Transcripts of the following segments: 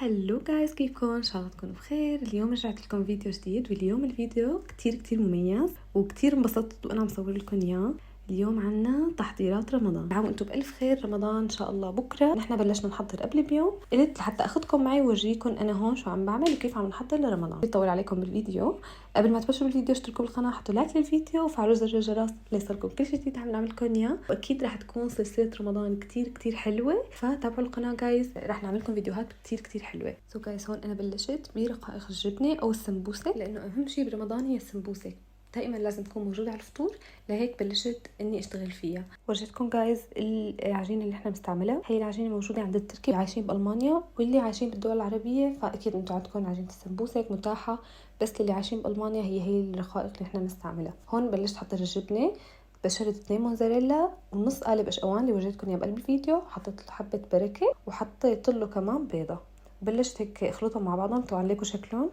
هلو جايز، كيفكم؟ ان شاء الله تكونوا بخير. اليوم رجعت لكم فيديو جديد، واليوم الفيديو كتير مميز وكتير انبسطت وانا مصور لكم اياه. اليوم عنا تحضيرات رمضان. عاو انتم بالف خير. رمضان ان شاء الله بكره. نحن بلشنا نحضر قبل بيوم، قلت لحتى اخذكم معي وورجيكم انا هون شو عم بعمل وكيف عم نحضر لرمضان. بيطول عليكم بالفيديو. قبل ما تبلشوا بالفيديو اشتركوا بالقناه، حطوا لايك للفيديو وفعلوا زر الجرس ليصلكم كل شيء جديد عم نعمل لكم اياه. واكيد رح تكون سلسله رمضان كتير حلوه، فتابعوا القناه جايز، رح نعمل لكم فيديوهات كتير حلوه. سو جايز هون انا بلشت برقائق الجبنه او السمبوسه، لانه اهم شيء برمضان هي السمبوسه، دائما لازم تكون موجوده على الفطور. لهيك بلشت اني اشتغل فيها. ورجيتكم جايز العجينه اللي احنا بنستعملها. هي العجينه موجوده عند التركي عايشين بالمانيا، واللي عايشين بالدول العربيه فاكيد انتم عندكم عجينه السمبوسه متاحه، بس اللي عايشين بالمانيا هي الرقائق اللي احنا بنستعملها. هون بلشت احضر الجبنه. بشرت 2 موزاريلا ونص قالب اشقوان اللي ورجيتكم اياه بقلب الفيديو. حطيت له حبه بركه وحطيت له كمان بيضه. بلشت هيك اخلطهم مع بعضهم. طبعا ليكوا شكلهم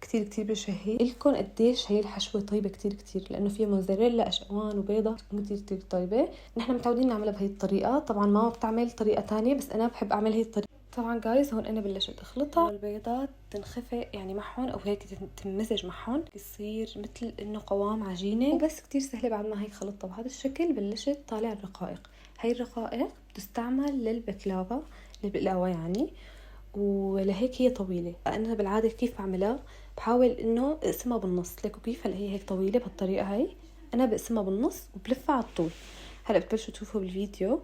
كتير بشهي لكم قديش هي الحشوه طيبه كتير لانه فيها موزاريلا اشقوان وبيضه كتير طيبه. نحن متعودين نعملها بهي الطريقه، طبعا ما بتعمل طريقه تانية بس انا بحب اعمل هي الطريقه. طبعا جايز هون انا بلشت اخلطها. البيضات تنخفق يعني معهم او هيك تنمزج معهم، يصير مثل انه قوام عجينه، وبس كتير سهله. بعد ما هيك خلطتها بهذا الشكل بلشت طالع الرقائق. هي الرقائق بتستعمل للبكلاوه، للبقلاوه يعني، ولهيك هي طويله. انا بالعاده كيف بعملها؟ بحاول انه اقسمها بالنص. ليكوا كيف هلا هي هيك طويله بهالطريقه هي، انا بقسمها بالنص وبلفها على الطول. هلا بتبلشوا تشوفوا بالفيديو.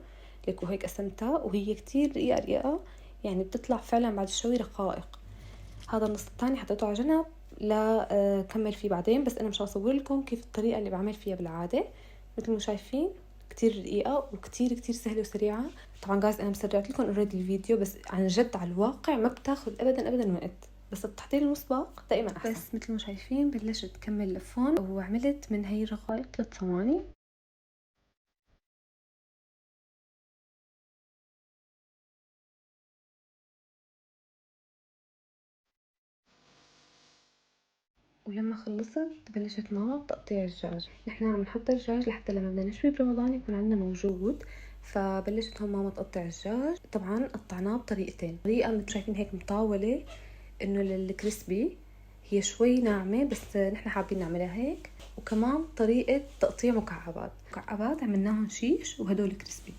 ليكوا هيك قسمتها وهي كتير رقيقه يعني بتطلع فعلا بعد شوي رقائق. هذا النص الثاني حطيته على جنب لا كمل فيه بعدين، بس انا مش هصور لكم كيف الطريقه اللي بعمل فيها بالعاده. مثل ما شايفين كتير رقيقه وكتير سهله وسريعه. طبعا جايز انا مسرعت لكم اوريدي الفيديو، بس عن جد على الواقع ما بتاخذ ابدا وقت، بس التحضير المسبق دائما احسن. بس مثل ما شايفين بلشت كمل لفون وعملت من هي الرقائق 3 ثواني. ولما خلصت بلشت معه تقطيع الدجاج. نحن عم نحط الدجاج لحتى لما بدنا نشوي برمضان يكون عندنا موجود. فبلشت هون ماما تقطع الدجاج. طبعا قطعناه بطريقتين. طريقه مثل شايفين هيك مطاوله انه للكريسبي، هي شوي ناعمه بس نحن حابين نعملها هيك. وكمان طريقه تقطيع مكعبات عملناهم شيش وهدول كريسبي.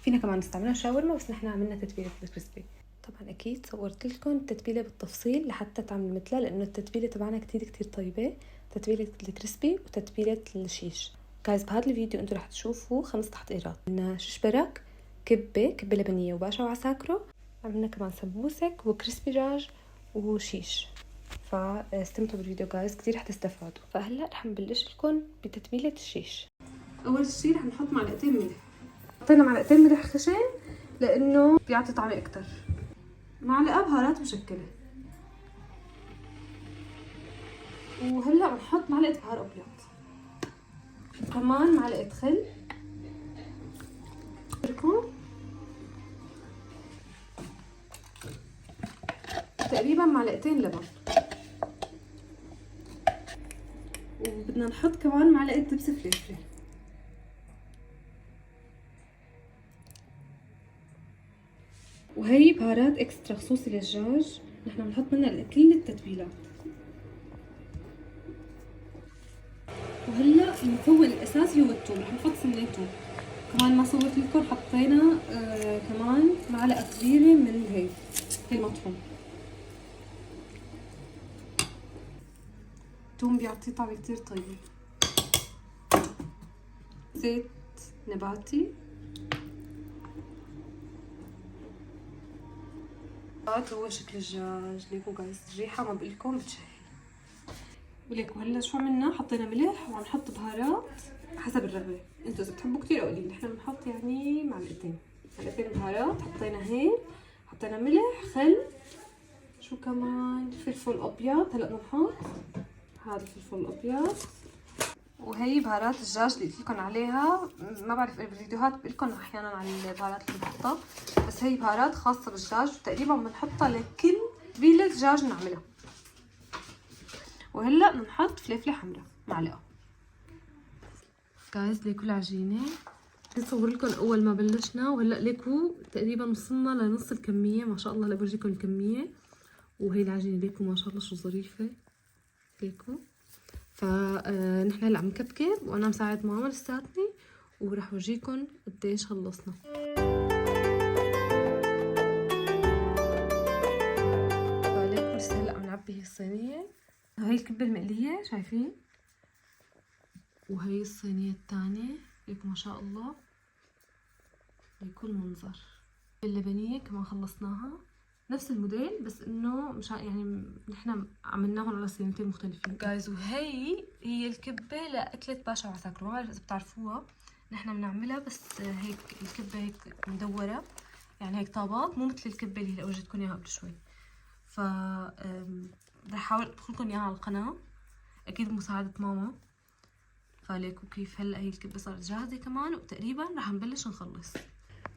فينا كمان نستعملها شاورما، بس نحن عملنا تتبيله الكريسبي. طبعا اكيد صورت لكم التتبيله بالتفصيل لحتى تعملوا مثلها، لانه التتبيله تبعنا كتير طيبه. تتبيله الكريسبي وتتبيله الشيش. جايز بهذا الفيديو انتم رح تشوفوا 5 تحضيرات. عندنا ششبرك، كبه لبنيه وباشا وعساكرو. عملنا كمان سمبوسك وكريسبي دجاج وشيش. فاستمتعوا بالفيديو جايز، كتير رح تستفادوا. فهلا رح نبلش لكم بتتبيله الشيش. اول شيء رح نحط معلقتين ملح. حطينا معلقتين ملح خشن لانه بيعطي طعم اكتر. معلقه بهارات مشكله. وهلا بنحط معلقه بهار ابيض، كمان معلقه خل، تقريبا معلقتين لبن، وبدنا نحط كمان معلقه دبس فلفل. وهي بهارات اكسترا خصوصي للدجاج، نحن بنحط منها كل التتبيلات. وهلا المكون الاساسي هو الثوم. رح نحط سنه ثوم كمان. ما صورت لكم حطينا كمان معلقه كبيره من هي المطحون. الثوم بيعطي طعم كتير طيب. زيت نباتي. هذا هو شكل الدجاج. ليكوا جايز الريحه ما بقولكم بتشهي. وليكوا هلا شو عملنا؟ حطينا ملح وعم نحط بهارات حسب الرغبه. انتوا اذا بتحبوا كتير او قليل. نحن بنحط يعني معلقتين بهارات. حطينا هيل، حطينا ملح، خل، شو كمان، فلفل ابيض. هلا بدنا نحط هذا الفلفل الابيض. وهي بهارات الدجاج اللي قلت لكم عليها. ما بعرف بالفيديوهات بقول لكم احيانا عن البهارات اللي بنحطها، بس هي بهارات خاصه بالدجاج وتقريبا بنحطها لكل تتبيله دجاج نعملها. وهلا بدنا نحط فلفله حمراء معلقه. جايز لكل عجينه نصور لكم اول ما بلشنا، وهلا ليكو تقريبا وصلنا لنص الكميه ما شاء الله. هلا بورجيكم الكميه. وهي العجينه ليكو ما شاء الله شو ظريفه ليكو. فنحن هلا عم نكبكب وانا مساعد ماما لساتني، وراح اورجيكم قديش خلصنا. فليكو لسه هلا عم نعبي هي الصينيه. هاي الكبه المقليه شايفين، وهي الصينيه الثانيه ليكو ما شاء الله. ليكو المنظر. اللبنيه كمان خلصناها، نفس الموديل بس انه مش يعني نحن عملناهم على صينتين مختلفين جايز. وهي هي الكبه لاكله باشا وعساكر، ما بعرف اذا بتعرفوها. نحن بنعملها بس هيك الكبه هيك مدوره، يعني هيك طابات، مو مثل الكبه اللي ورجيتكم اياها قبل شوي. ف رح احاول ادخل لكم اياها على القناه اكيد بمساعده ماما. فليكو كيف هلا هي الكبه صارت جاهزه كمان، وتقريبا رح نبلش نخلص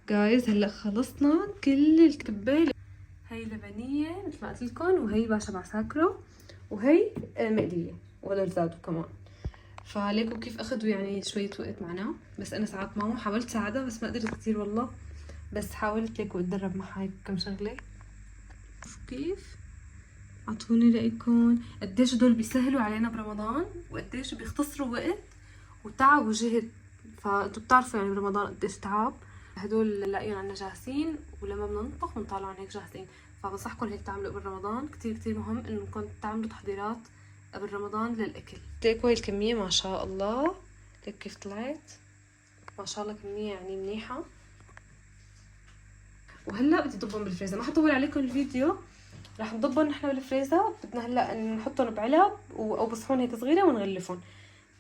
جايز. هلا خلصنا كل الكبه. هي لبنيه مثل ما قلت لكم، وهي باشا بعساكره، وهي مقليه ولا زادوا كمان. فليكو كيف اخذوا يعني شويه وقت معنا، بس انا ساعدت ماما، حاولت ساعدها بس ما قدرت كثير والله، بس حاولت ليكو اتدرب معها هيك كم شغله. شوفوا كيف اعطوني رايكم قديش هدول بيسهلوا علينا برمضان، وقديش بيختصروا وقت وتعب وجهد. فانتوا بتعرفوا يعني برمضان قديش تعب. هدول نلاقيهم عنا جاهزين، ولما بدنا نطبخ بنطلعهم هيك جاهزين. فبنصحكم هيك تعملوا قبل رمضان. كتير كتير مهم انكم تعملوا تحضيرات قبل رمضان للاكل. ليكو هاي الكميه ما شاء الله، ليك كيف طلعت ما شاء الله، كميه يعني منيحه. وهلا بدي اضبهم بالفريزر، ما حطول عليكم الفيديو. رح نضبهم نحن بالفريزر. بدنا هلا نحطهم بعلب او بصحون هيك صغيره ونغلفهم.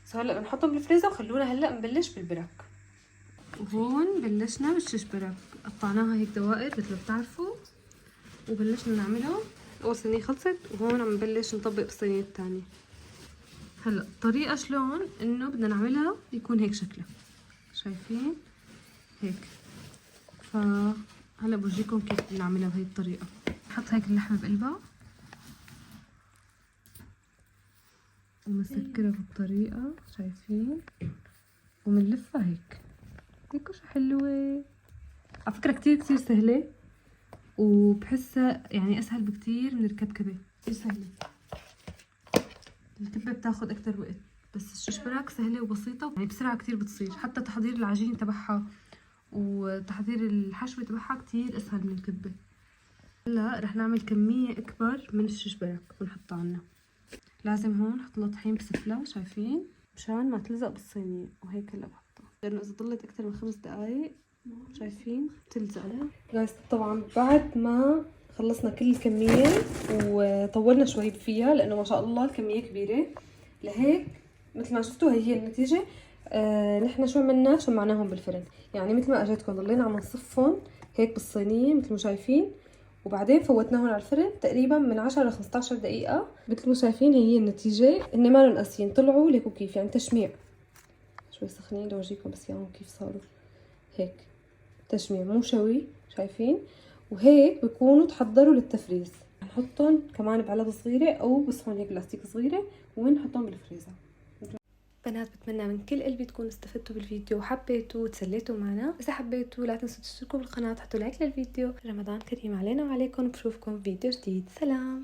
سو هلا بنحطهم بالفريزر، وخلونا هلا نبلش بالبرك. وهون بلشنا بالشيش برك، قطعناها هيك دوائر مثل ما بتعرفوا، وبلشنا نعملها. اول صينيه خلصت، وهون عم نبلش نطبق بالصينيه الثانيه. هلا الطريقه شلون انه بدنا نعملها يكون هيك شكلها، شايفين هيك. فهلا بورجيكم كيف بنعملها بهي الطريقه. نحط هيك اللحمه بقلبها ومسكرها بالطريقه، شايفين، ومنلفها هيك. هيك شو حلوه على فكره، كتير كتير سهله، وبحسها يعني اسهل بكتير من الكبكبه. كتير سهله. الكبه بتاخد اكتر وقت، بس الشيش براك سهله وبسيطه، يعني بسرعه كتير بتصير. حتى تحضير العجين تبعها وتحضير الحشوه تبعها كتير اسهل من الكبه. هلا رح نعمل كميه اكبر من الشيش براك ونحطها عنا. لازم هون نحط لها طحين بسفله، شايفين، مشان ما تلزق بالصينيه. وهيك هلا بحطها، لانه اذا ضلت اكتر من 5 دقائق شايفين تلزق جايز. طبعا بعد ما خلصنا كل الكميه وطولنا شوي فيها، لانه ما شاء الله الكميه كبيره، لهيك مثل ما شفتوا هي النتيجه. نحن شو عملنا؟ شمعناهم بالفرن، يعني مثل ما اجيتكم ضلينا عم نصفهم هيك بالصينيه مثل ما شايفين، وبعدين فوتناهم على الفرن تقريبا من 10 ل 15 دقيقه. مثل ما شايفين هي النتيجه. هن ما لهم قاسيين، طلعوا ليكوا كيف يعني تشميع. شوي سخنين لورجيكم بس اياهم كيف صاروا هيك تشميع، مو شوي، شايفين. وهيك بكونوا تحضروا للتفريز. نحطهم كمان بعلب صغيره او بصحون هيك بلاستيك صغيره ونحطهم بالفريزر. بنات بتمنى من كل قلبي تكونوا استفدتوا بالفيديو وحبيتوا وتسليتوا معنا. اذا حبيتوا لا تنسوا تشتركوا بالقناه، تحطوا لايك للفيديو. رمضان كريم علينا وعليكم، بشوفكم فيديو جديد. سلام.